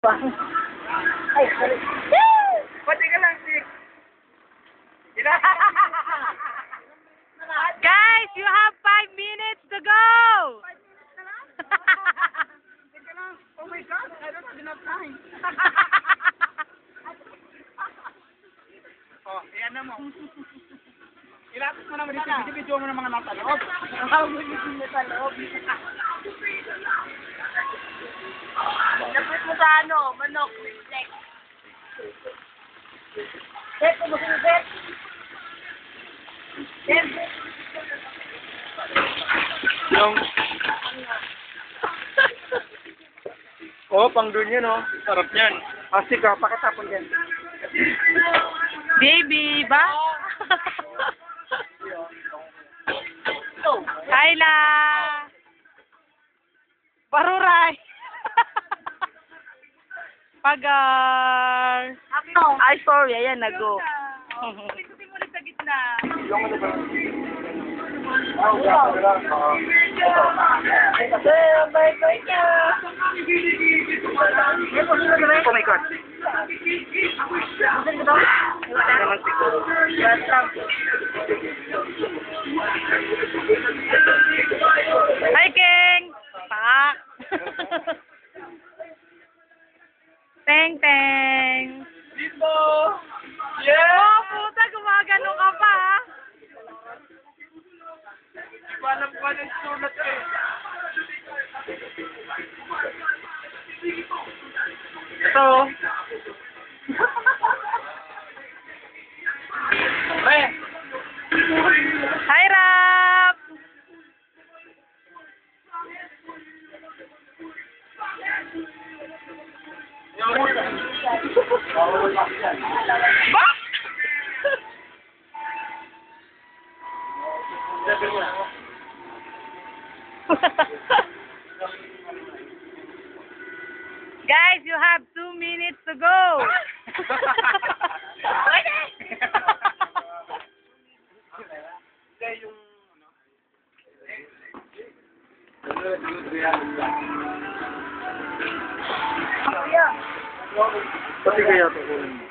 Ay, sorry. Pati ka lang, Sik. Guys, you have 5 minutes to go! Oh my God, I don't have enough time. Oh, iyan na mo. Ilapit mo naman dito, video mo ng mga nasa loob. Sa loob. Lapit mo sa ano, manok, reflex. Set, kumusin yung set. Set. Yung... Oh, pang doon yun, oh. Sarap yan. Asik ka, pakitapon yan. Baby, ba? Ayla! Baruray! Pagar! Ay, sorry, ayan, nag-go. Pindutin mo ulit sa gitna. Yung ano ba? Bye-bye ka. Oh my God. Gusto ko daw? Naman siguro. Hi, King! Pak! Teng, teng! Dito! Oh, puta, gumagano ka pa, ha? Hindi ko alam kung anong sulat eh. Ito. Pre! Hi, Rap! Ba? Guys, you have 2 minutes to go. Pati kaya ito.